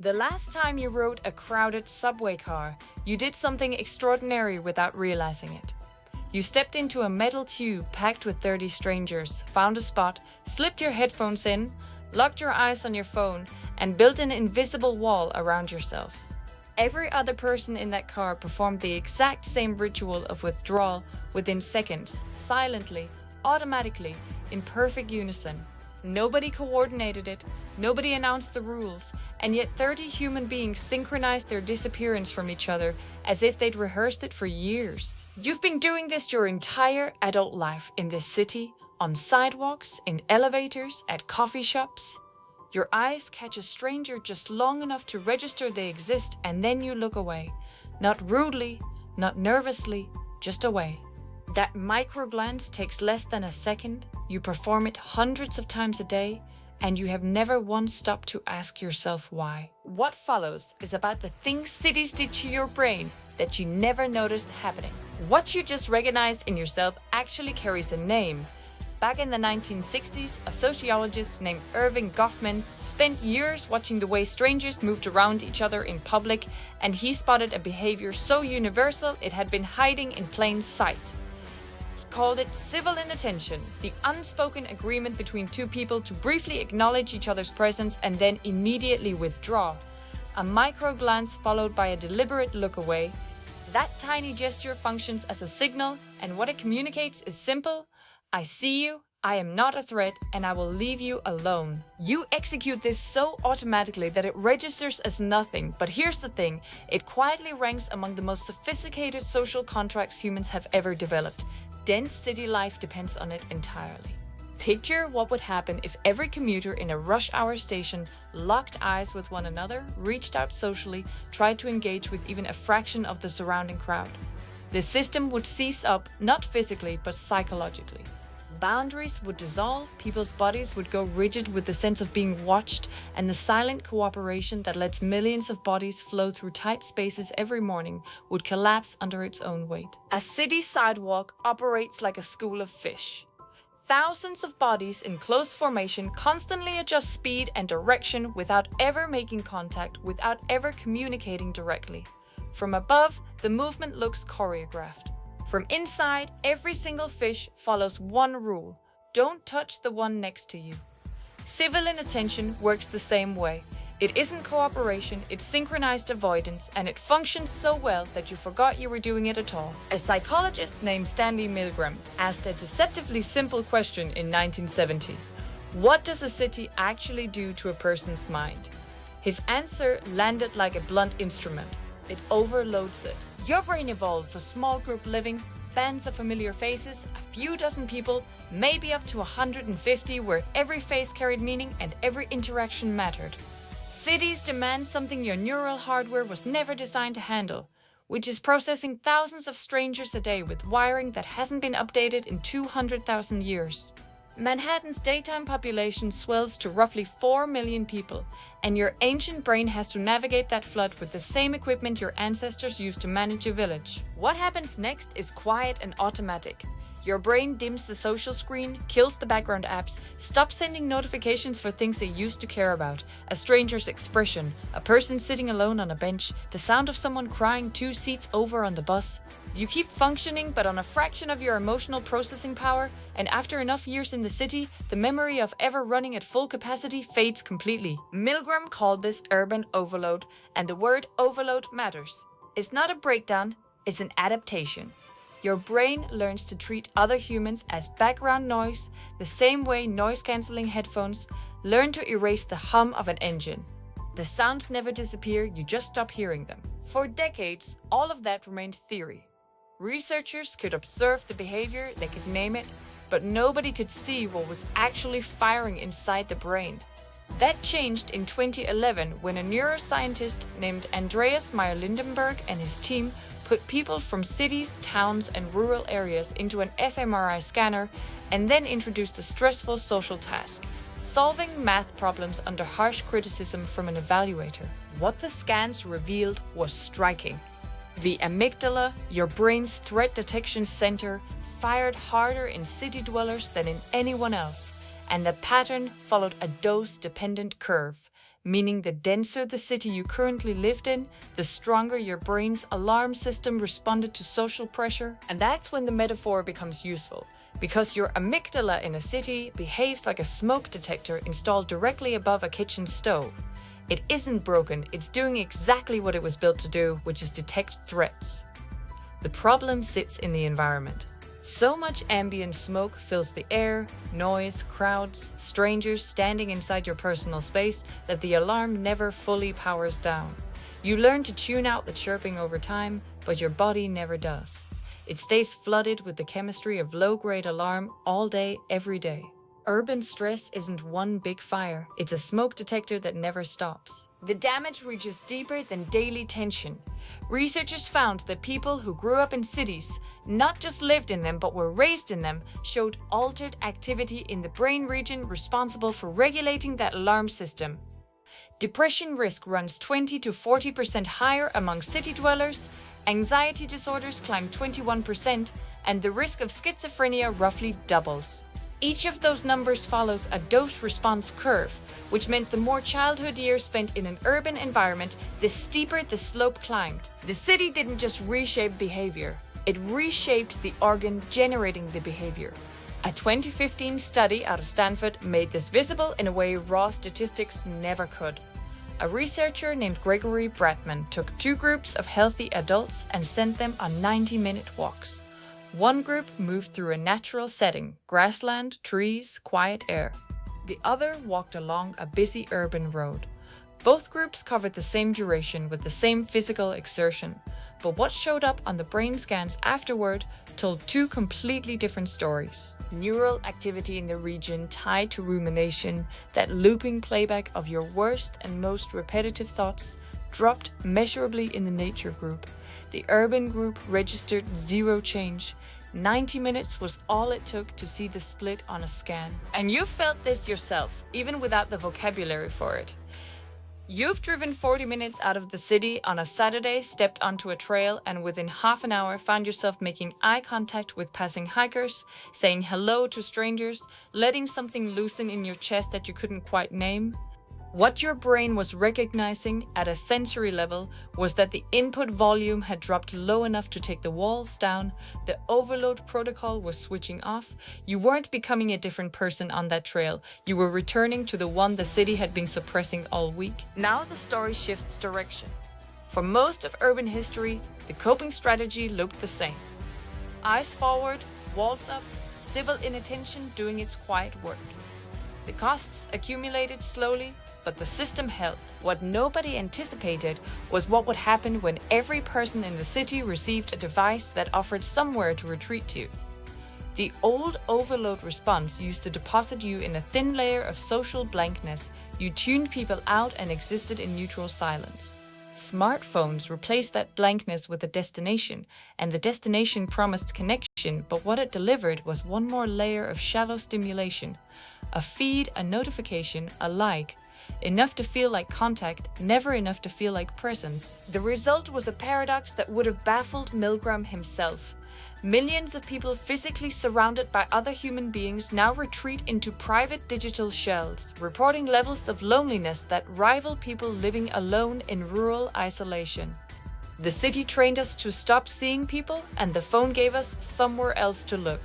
The last time you rode a crowded subway car, you did something extraordinary without realizing it. You stepped into a metal tube packed with 30 strangers, found a spot, slipped your headphones in, locked your eyes on your phone, and built an invisible wall around yourself. Every other person in that car performed the exact same ritual of withdrawal within seconds, silently, automatically, in perfect unison. Nobody coordinated it, nobody announced the rules, and yet 30 human beings synchronized their disappearance from each other as if they'd rehearsed it for years. You've been doing this your entire adult life in this city, on sidewalks, in elevators, at coffee shops. Your eyes catch a stranger just long enough to register they exist, and then you look away. Not rudely, not nervously, just away. That micro glance takes less than a second. You perform it hundreds of times a day, and you have never once stopped to ask yourself why. What follows is about the things cities did to your brain that you never noticed happening. What you just recognized in yourself actually carries a name. Back in the 1960s, a sociologist named Irving Goffman spent years watching the way strangers moved around each other in public, and he spotted a behavior so universal it had been hiding in plain sight. He called it civil inattention, the unspoken agreement between two people to briefly acknowledge each other's presence and then immediately withdraw. A micro glance followed by a deliberate look away. That tiny gesture functions as a signal, and what it communicates is simple. I see you, I am not a threat, and I will leave you alone. You execute this so automatically that it registers as nothing, but here's the thing, it quietly ranks among the most sophisticated social contracts humans have ever developed. Dense city life depends on it entirely. Picture what would happen if every commuter in a rush hour station locked eyes with one another, reached out socially, tried to engage with even a fraction of the surrounding crowd. The system would seize up, not physically, but psychologically. Boundaries would dissolve, people's bodies would go rigid with the sense of being watched, and the silent cooperation that lets millions of bodies flow through tight spaces every morning would collapse under its own weight. A city sidewalk operates like a school of fish. Thousands of bodies in close formation constantly adjust speed and direction without ever making contact, without ever communicating directly. From above, the movement looks choreographed. From inside, every single fish follows one rule: don't touch the one next to you. Civil inattention works the same way. It isn't cooperation, it's synchronized avoidance, and it functions so well that you forgot you were doing it at all. A psychologist named Stanley Milgram asked a deceptively simple question in 1970. What does a city actually do to a person's mind? His answer landed like a blunt instrument. It overloads it. Your brain evolved for small group living, bands of familiar faces, a few dozen people, maybe up to 150, where every face carried meaning and every interaction mattered. Cities demand something your neural hardware was never designed to handle, which is processing thousands of strangers a day with wiring that hasn't been updated in 200,000 years. Manhattan's daytime population swells to roughly 4 million people, and your ancient brain has to navigate that flood with the same equipment your ancestors used to manage a village. What happens next is quiet and automatic. Your brain dims the social screen, kills the background apps, stops sending notifications for things it used to care about: a stranger's expression, a person sitting alone on a bench, the sound of someone crying 2 seats over on the bus. You keep functioning, but on a fraction of your emotional processing power, and after enough years in the city, the memory of ever running at full capacity fades completely. Milgram called this urban overload, and the word overload matters. It's not a breakdown, it's an adaptation. Your brain learns to treat other humans as background noise, the same way noise-canceling headphones learn to erase the hum of an engine. The sounds never disappear, you just stop hearing them. For decades, all of that remained theory. Researchers could observe the behavior, they could name it, but nobody could see what was actually firing inside the brain. That changed in 2011 when a neuroscientist named Andreas Meyer-Lindenberg and his team put people from cities, towns, and rural areas into an fMRI scanner and then introduced a stressful social task: solving math problems under harsh criticism from an evaluator. What the scans revealed was striking. The amygdala, your brain's threat detection center, fired harder in city dwellers than in anyone else, and the pattern followed a dose-dependent curve, meaning the denser the city you currently lived in, the stronger your brain's alarm system responded to social pressure. And that's when the metaphor becomes useful, because your amygdala in a city behaves like a smoke detector installed directly above a kitchen stove. It isn't broken, it's doing exactly what it was built to do, which is detect threats. The problem sits in the environment. So much ambient smoke fills the air, noise, crowds, strangers standing inside your personal space that the alarm never fully powers down. You learn to tune out the chirping over time, but your body never does. It stays flooded with the chemistry of low-grade alarm all day, every day. Urban stress isn't one big fire, it's a smoke detector that never stops. The damage reaches deeper than daily tension. Researchers found that people who grew up in cities, not just lived in them but were raised in them, showed altered activity in the brain region responsible for regulating that alarm system. Depression risk runs 20 to 40% higher among city dwellers, anxiety disorders climb 21%, and the risk of schizophrenia roughly doubles. Each of those numbers follows a dose-response curve, which meant the more childhood years spent in an urban environment, the steeper the slope climbed. The city didn't just reshape behavior, it reshaped the organ generating the behavior. A 2015 study out of Stanford made this visible in a way raw statistics never could. A researcher named Gregory Bratman took two groups of healthy adults and sent them on 90-minute walks. One group moved through a natural setting, grassland, trees, quiet air. The other walked along a busy urban road. Both groups covered the same duration with the same physical exertion, but what showed up on the brain scans afterward told two completely different stories. Neural activity in the region tied to rumination, that looping playback of your worst and most repetitive thoughts, dropped measurably in the nature group. The urban group registered zero change. 90 minutes was all it took to see the split on a scan. And you felt this yourself, even without the vocabulary for it. You've driven 40 minutes out of the city on a Saturday, stepped onto a trail, and within half an hour found yourself making eye contact with passing hikers, saying hello to strangers, letting something loosen in your chest that you couldn't quite name. What your brain was recognizing at a sensory level was that the input volume had dropped low enough to take the walls down, the overload protocol was switching off, you weren't becoming a different person on that trail, you were returning to the one the city had been suppressing all week. Now the story shifts direction. For most of urban history, the coping strategy looked the same. Eyes forward, walls up, civil inattention doing its quiet work. The costs accumulated slowly, but the system held. What nobody anticipated was what would happen when every person in the city received a device that offered somewhere to retreat to. The old overload response used to deposit you in a thin layer of social blankness. You tuned people out and existed in neutral silence. Smartphones replaced that blankness with a destination, and the destination promised connection, but what it delivered was one more layer of shallow stimulation. A feed, a notification, a like. Enough to feel like contact, never enough to feel like presence. The result was a paradox that would have baffled Milgram himself. Millions of people physically surrounded by other human beings now retreat into private digital shells, reporting levels of loneliness that rival people living alone in rural isolation. The city trained us to stop seeing people, and the phone gave us somewhere else to look.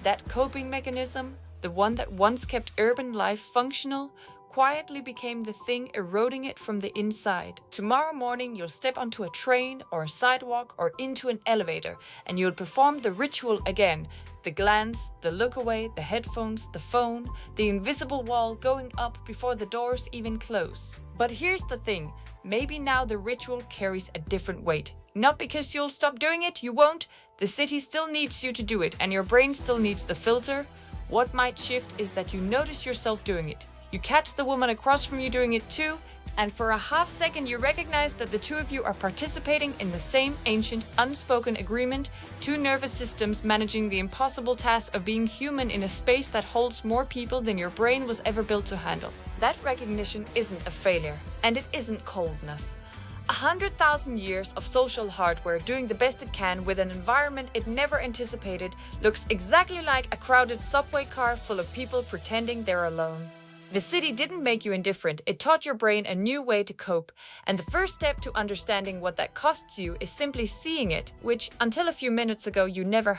That coping mechanism, the one that once kept urban life functional, quietly became the thing eroding it from the inside. Tomorrow morning you'll step onto a train or a sidewalk or into an elevator and you'll perform the ritual again. The glance, the look away, the headphones, the phone, the invisible wall going up before the doors even close. But here's the thing, maybe now the ritual carries a different weight. Not because you'll stop doing it, you won't. The city still needs you to do it and your brain still needs the filter. What might shift is that you notice yourself doing it. You catch the woman across from you doing it too, and for a half second you recognize that the two of you are participating in the same ancient, unspoken agreement, two nervous systems managing the impossible task of being human in a space that holds more people than your brain was ever built to handle. That recognition isn't a failure, and it isn't coldness. 100,000 years of social hardware doing the best it can with an environment it never anticipated looks exactly like a crowded subway car full of people pretending they're alone. The city didn't make you indifferent, it taught your brain a new way to cope, and the first step to understanding what that costs you is simply seeing it, which, until a few minutes ago, you never